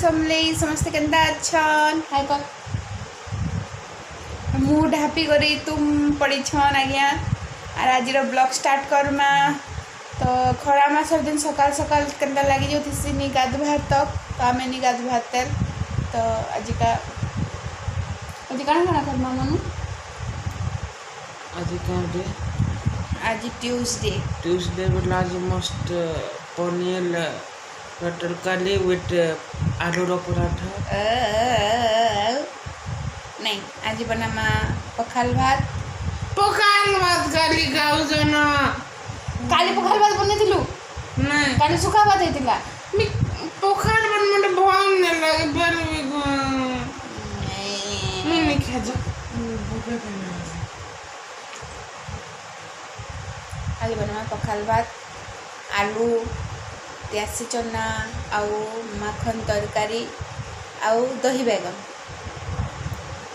समले समस्त केंदा अच्छन हाय कर mood happy करी तुम पड़ी छन आज्ञा और आज ब्लॉग स्टार्ट करमा तो खरा मास दिन सकाल सकाल केंदा लगी जो थी नी गाधुआ तक तो आम नी गाधुआ तेल तो आज कण करमा मनु आज ट्यूसडे बोला आज मस्त पनीर तरकारी विथ आलू रो पराठा नहीं आज बनामा पखाल भात काली खाऊ जना काली पखाल भात बने थिलु नहीं काली सुखा भात हेतिला मी पखाल बन मटे भल न लागे बर मी नहीं खा जा आज बनामा पखाल भात आलू प्यासी चना आउ माखन तरकारी आउ दही बैगन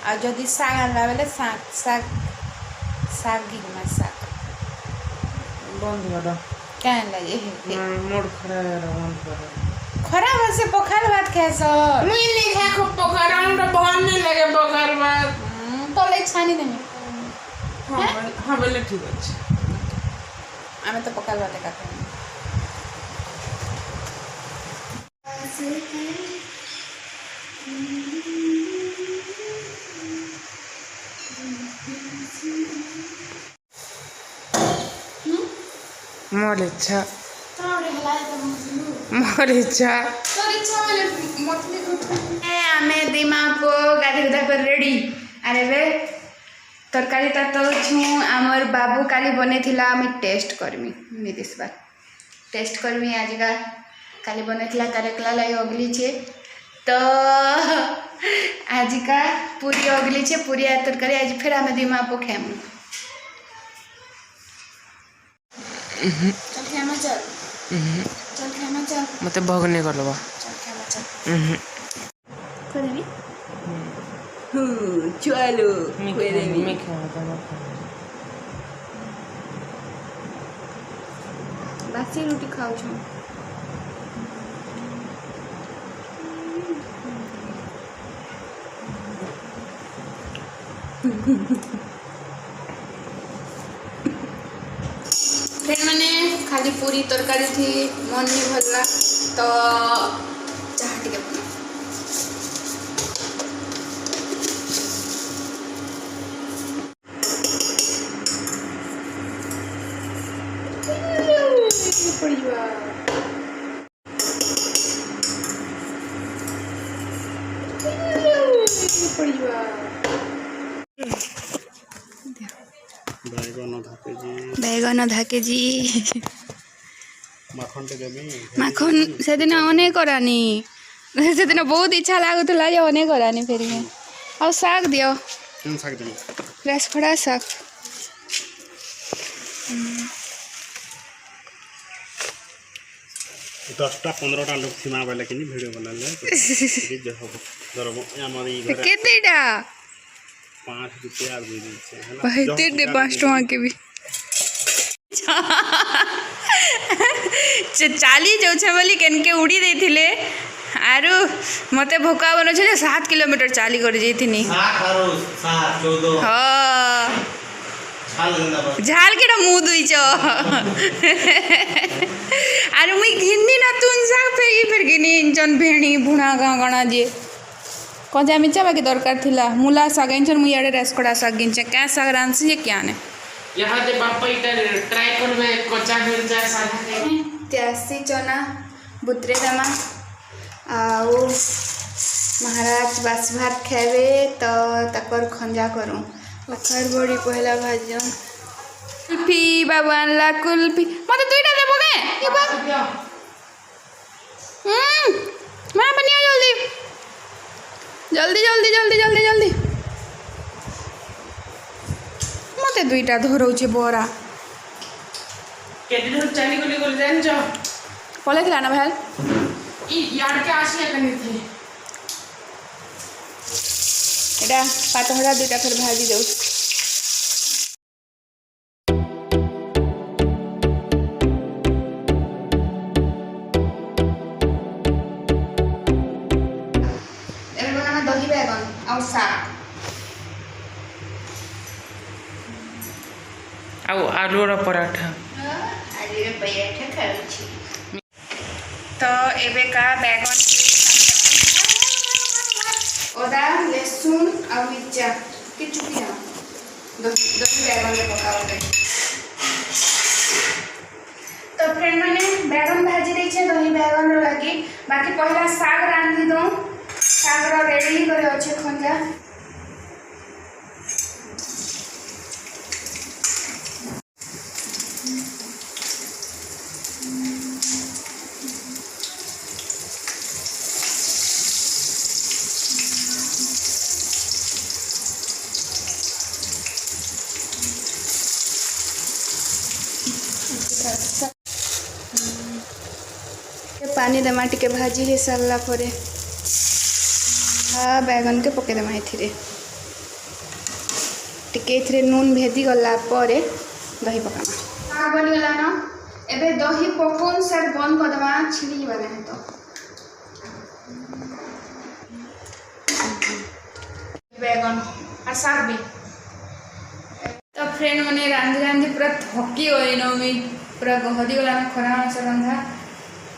आ जदि साग आनला बेले साग साग साग घिमा साग बंद कर क्या लगे मोड खराब से पखाल भात खाएस मी नहीं खा खूब पखाल हमरा भल नहीं लगे पखाल भात तो ले छानी देमी हां बोले ठीक अछि आमे तो पखाल भात खाते हैं मोर इच्छा मोर इच्छा आमे दिमा को गाधी गुधा कर रेडी अरे वे तरकारी ता तो छु हमर बाबू काली बने थिला आमे टेस्ट करमी निदिस बार टेस्ट करमी आज का काली बने थिला करेकला लाई अगली छे तो आज का पूरी अगली छे पूरी आ तरकारी आज फिर आमे दिमा को खेमु चल खेमा चल मते भगने करलबा करेमी चलो मी खा बासी रोटी खाऊ छो फ्रेंड मैंने खाली पूरी तरकारी थी मन नहीं भरला तो चाह टिके बना बैगन अधा केजी माखन से दिन अनेक करानी से दिन बहुत इच्छा लागुला जो अनेक करानी फिर और साग दियो फ्रेश खड़ा साग दसटा 15टा लोग सीमा वाले कि वीडियो बना ले केतेटा 5 रुपया दे दी छे है ना बहुते दे 5 टका के भी 40 जो छे बोली केनके उड़ी देथिले आरु मते भोका बनो छे 7 किलोमीटर चाली कर जैथिनी 7 14 हां झाल केटा मुंह दुइछ आरु मुई घिन्नी ना तुन साग फिर गिनी जन भेणी बुणा गणा जे कजा मिचा बाकी दरकार थिला मूला साग इंचन मुई याडे रेसकोडा साग गिनचे क्या साग रांसी जे क्या ने यहाँ दे बापा इटा ट्राई करबे कच्चा मिर्चा साधा त्यासी चना बुतरे दमा आउ महाराज बास भात खावे तो तकर खंजा करूँ अखर बड़ी पहला भाजन कुल्फी बाबू आनला कुल्फी मत दुईटा देबो के ये बात मां बनिया जल्दी जल्दी जल्दी जल्दी जल्दी जल्दी मते दुईटा धरौचे बोरा केदिन चाली गली गली जान छ पले थिला ना भाई ई यार के आसिया कनी थी एटा पातहड़ा दुईटा फिर भाजी दउ और शाग ଆଉ ଆଳୁର ପରାଠା आज पैठा खाऊँ तो एबेका बैगन अदा लहसुन और मिर्चा की चुकी ना दही बैगन में पकाओ तो फ्रेंड मैंने बैगन भाजी देछे दही बैगन रो लगी बाकी पहला साग रांधी दो साग रो रेडी करे अच्छे खंजा पानी देमा टिके भाजी हे सारा पर हाँ बैगन के पके देमा एथिरे टिके एथिरे नून भेदी गला पर दही पकामा हाँ बनी गला न एबे दही पकोन सर बंद कर देमा छिड़ी वाला है तो बैगन और साग भी तो फ्रेंड मैंने रांधि रांधि पूरा थकी गई न मैं पूरा गहदी गला खरा मास रंधा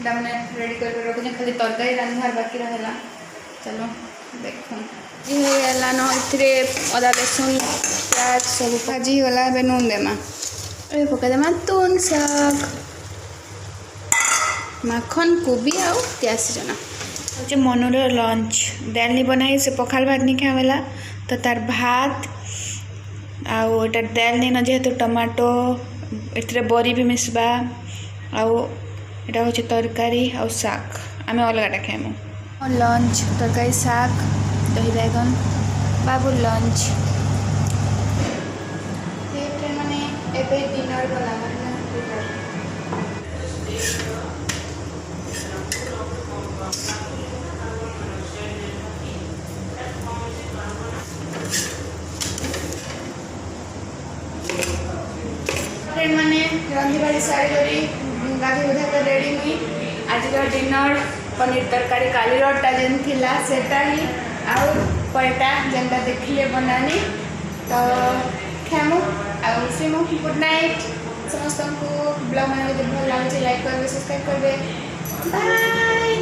मैंने रेडी कर रखी खाली तरकारी रांधार बाकी रहा चलो देखो जीला न इतने अदा लहसुन प्याज सब भाजी गला ए नून देमा ए पकईदेमा तुन शाग माखन कोबी आउ प्याज जना हूँ मनुर लंच दाल नहीं बनाई से पखाल भात नहीं खावेला तो तार भात आउ एटा दाल नहीं न जेहेतु टमाटो एथरे बरी भी मिसबा आउ एटा हूँ तरकारी आउ शाग आम अलगाटा खाइमु लंच तरकारी शाग दही बैगन बाबू लंच मैंने एबे डिनर बनाना फ्रेंड मैंने रंधी बाड़ी सारी करी गाधी गुधा कर रेडी हुई आज डिनर पनीर तरकारी कालीरटा जेन थिला सेटा ही आउ पैटा जेनटा देखिले बनानी तो खामु आउ सिमु गुड नाइट समस्त को ब्लॉग मैंने भल लगे लाइक करेंगे सब्सक्राइब करेंगे बाय।